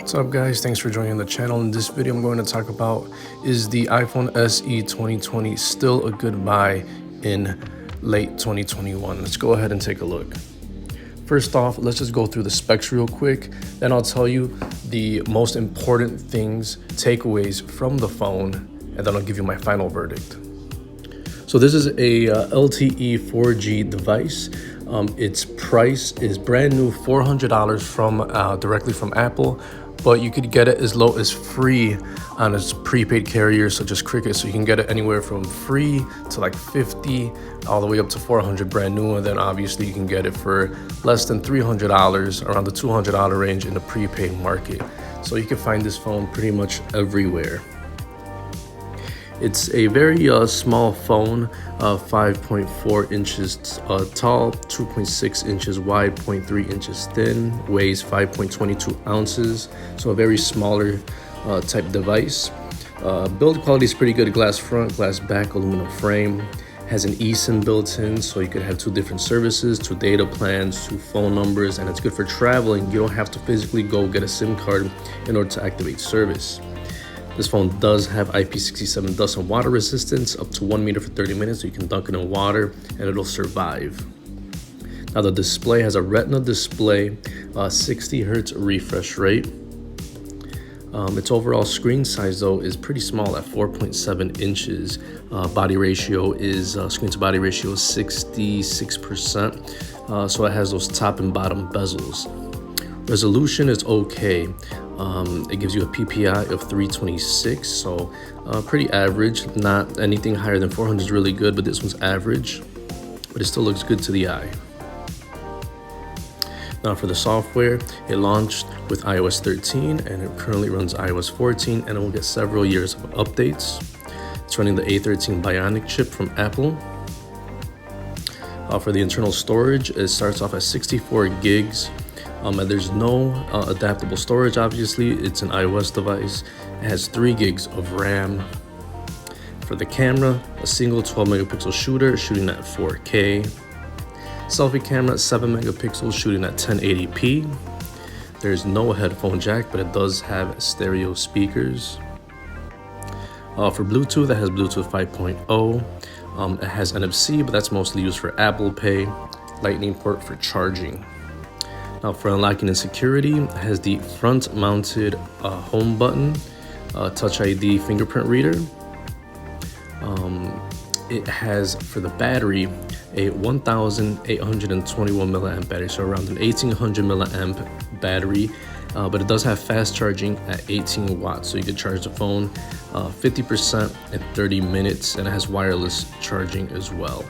What's up guys, thanks for joining the channel. In this video I'm going to talk about, is the iPhone SE 2020 still a good buy in late 2021? Let's go ahead and take a look. First off, let's just go through the specs real quick, then I'll tell you the most important things, takeaways from the phone, and then I'll give you my final verdict. So this is a LTE 4G device. Its price is brand new, $400 from directly from Apple, but you could get it as low as free on its prepaid carriers such as Cricket. So you can get it anywhere from free to like 50 all the way up to 400 brand new, and then obviously you can get it for less than $300, around the $200 range in the prepaid market. So you can find this phone pretty much everywhere. It's a very small phone, 5.4 inches tall, 2.6 inches wide, 0.3 inches thin, weighs 5.22 ounces, so a very smaller type device. Build quality is pretty good, glass front, glass back, aluminum frame. Has an eSIM built in, so you could have two different services, two data plans, two phone numbers, and it's good for traveling. You don't have to physically go get a SIM card in order to activate service. This phone does have IP67 dust and water resistance up to 1 meter for 30 minutes, so you can dunk it in water and it'll survive. Now the display has a Retina display, 60 Hertz refresh rate. Its overall screen size though is pretty small at 4.7 inches. Body ratio is, screen to body ratio is 66%, so it has those top and bottom bezels. Resolution is okay. It gives you a PPI of 326, so pretty average. Not anything higher than 400 is really good, but this one's average, but it still looks good to the eye. Now for the software, it launched with iOS 13 and it currently runs iOS 14, and it will get several years of updates. It's running the A13 Bionic chip from Apple. For the internal storage, it starts off at 64 gigs. And there's no adaptable storage, obviously. It's an iOS device. It has 3 gigs of RAM. For the camera, a single 12 megapixel shooter shooting at 4K. Selfie camera, 7 megapixels shooting at 1080p. There's no headphone jack, but it does have stereo speakers. For Bluetooth, it has Bluetooth 5.0. It has NFC, but that's mostly used for Apple Pay. Lightning port for charging. Now for unlocking and security, it has the front-mounted home button, Touch ID fingerprint reader. It has, for the battery, a 1,821 milliamp battery, so around an 1,800 milliamp battery, but it does have fast charging at 18 watts, so you can charge the phone 50% in 30 minutes, and it has wireless charging as well.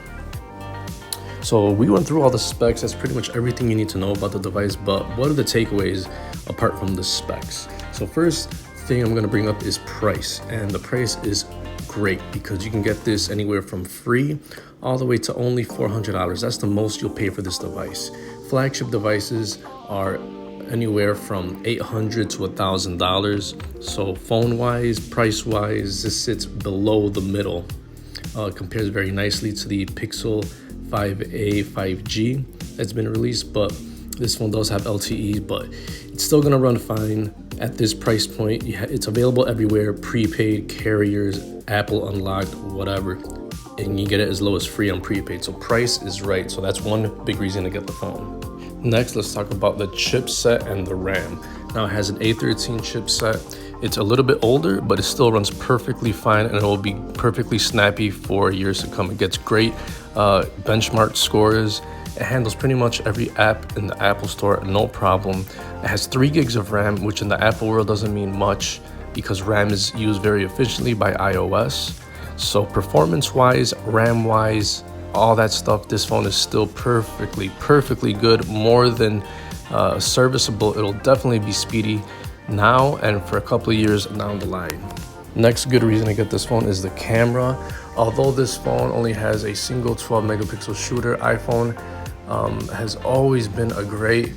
So we went through all the specs. That's pretty much everything you need to know about the device, but what are the takeaways apart from the specs? So first thing I'm gonna bring up is price, and the price is great because you can get this anywhere from free all the way to only $400. That's the most you'll pay for this device. Flagship devices are anywhere from $800 to $1,000. So phone-wise, price-wise, this sits below the middle. Compares very nicely to the Pixel 5a 5G that's been released, but this phone does have LTE, but it's still gonna run fine at this price point. It's available everywhere, prepaid, carriers, Apple Unlocked, whatever, and you get it as low as free on prepaid. So price is right, so that's one big reason to get the phone. Next, let's talk about the chipset and the RAM. Now it has an A13 chipset. It's a little bit older, but it still runs perfectly fine, and it will be perfectly snappy for years to come. It gets great benchmark scores. It handles pretty much every app in the Apple Store, no problem. It has 3 gigs of RAM, which in the Apple world doesn't mean much because RAM is used very efficiently by iOS. So performance-wise, RAM-wise, all that stuff, this phone is still perfectly good, more than serviceable. It'll definitely be speedy now and for a couple of years down the line. Next good reason to get this phone is the camera. Although this phone only has a single 12 megapixel shooter, iPhone has always been a great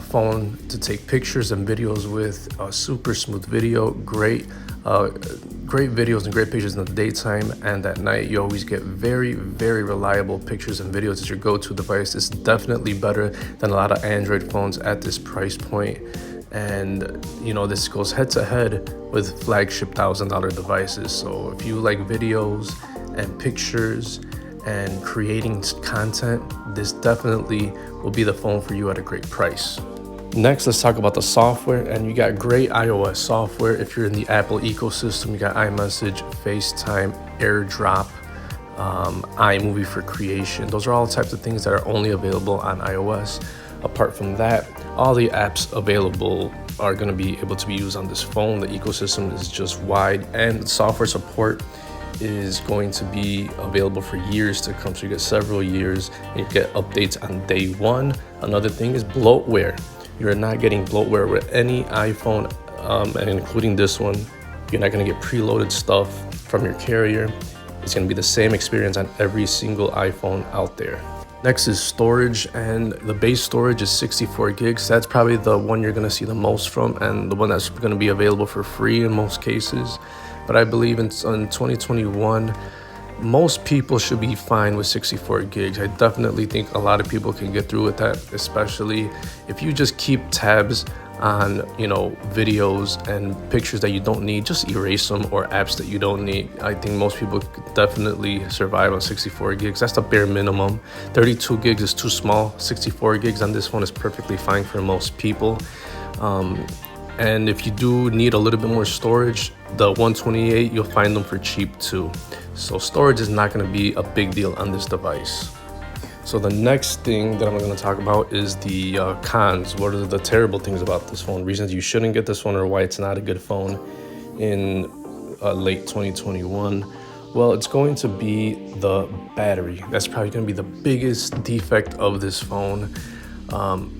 phone to take pictures and videos with. Super smooth video, great videos and great pictures in the daytime, and at night you always get very reliable pictures and videos. It's your go-to device. It's definitely better than a lot of Android phones at this price point. And you know, this goes head to head with flagship $1,000 devices. So if you like videos and pictures and creating content, this definitely will be the phone for you at a great price. Next, let's talk about the software. And you got great iOS software. If you're in the Apple ecosystem, you got iMessage, FaceTime, AirDrop, iMovie for creation. Those are all types of things that are only available on iOS. Apart from that, all the apps available are going to be able to be used on this phone. The ecosystem is just wide, and software support is going to be available for years to come. So you get several years and you get updates on day one. Another thing is bloatware. You're not getting bloatware with any iPhone, and including this one. You're not going to get preloaded stuff from your carrier. It's going to be the same experience on every single iPhone out there. Next is storage, and the base storage is 64 gigs. That's probably the one you're going to see the most from, and the one that's going to be available for free in most cases. But I believe in 2021, most people should be fine with 64 gigs. I definitely think a lot of people can get through with that, especially if you just keep tabs on, you know, videos and pictures that you don't need. Just erase them, or apps that you don't need. I think most people could definitely survive on 64 gigs. That's the bare minimum. 32 gigs is too small. 64 gigs on this phone is perfectly fine for most people. And if you do need a little bit more storage, the 128, you'll find them for cheap too. So storage is not going to be a big deal on this device. So the next thing that I'm going to talk about is the cons. What are the terrible things about this phone? Reasons you shouldn't get this phone, or why it's not a good phone in late 2021. Well, it's going to be the battery. That's probably going to be the biggest defect of this phone.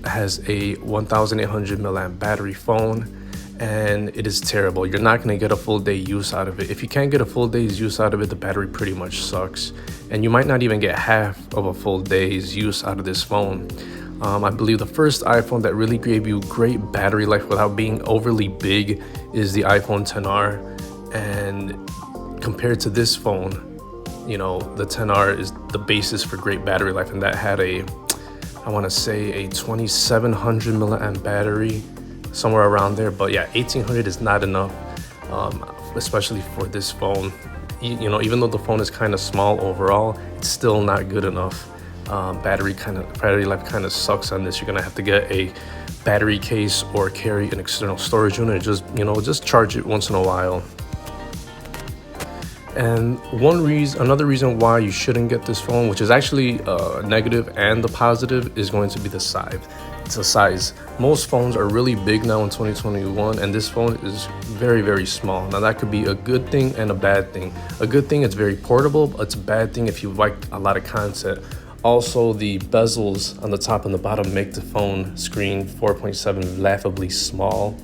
Has a 1,800 milliamp battery phone, and it is terrible. You're not going to get a full day use out of it. If you can't get a full day's use out of it, the battery pretty much sucks, and you might not even get half of a full day's use out of this phone. I believe the first iPhone that really gave you great battery life without being overly big is the iPhone XR, and compared to this phone, you know, the XR is the basis for great battery life, and that had I want to say a 2,700 milliamp battery, somewhere around there. But yeah, 1,800 is not enough, especially for this phone. You know, even though the phone is kind of small overall, it's still not good enough. Battery life kind of sucks on this. You're gonna have to get a battery case or carry an external storage unit. Just charge it once in a while. And another reason why you shouldn't get this phone, which is actually negative, and the positive is going to be the size. It's the size. Most phones are really big now in 2021, and this phone is very, very small. Now that could be a good thing and a bad thing. A good thing, it's very portable, but it's a bad thing if you like a lot of content. Also, the bezels on the top and the bottom make the phone screen 4.7 laughably small.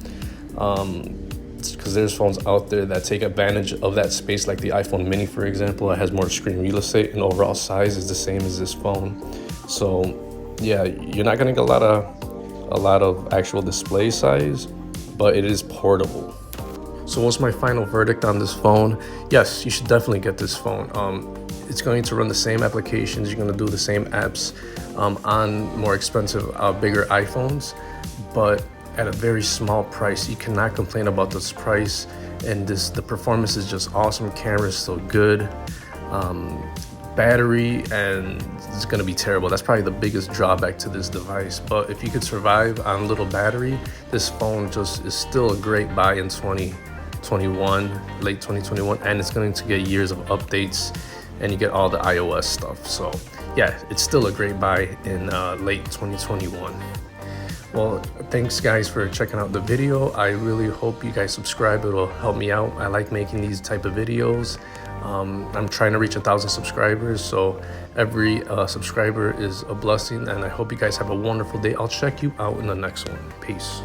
Because there's phones out there that take advantage of that space, like the iPhone mini, for example. It has more screen real estate, and overall size is the same as this phone. So yeah, you're not gonna get a lot of actual display size, but it is portable. So what's my final verdict on this phone? Yes, you should definitely get this phone. It's going to run the same applications. You're going to do the same apps on more expensive, bigger iPhones, but at a very small price. You cannot complain about this price, and the performance is just awesome. Camera is still good. Battery, and it's going to be terrible. That's probably the biggest drawback to this device. But if you could survive on little battery, this phone just is still a great buy in 2021, late 2021, and it's going to get years of updates, and you get all the iOS stuff. So yeah, it's still a great buy in late 2021. Well, thanks guys for checking out the video. I really hope you guys subscribe. It'll help me out. I like making these type of videos. I'm trying to reach 1,000 subscribers, so every subscriber is a blessing, and I hope you guys have a wonderful day. I'll check you out in the next one. Peace.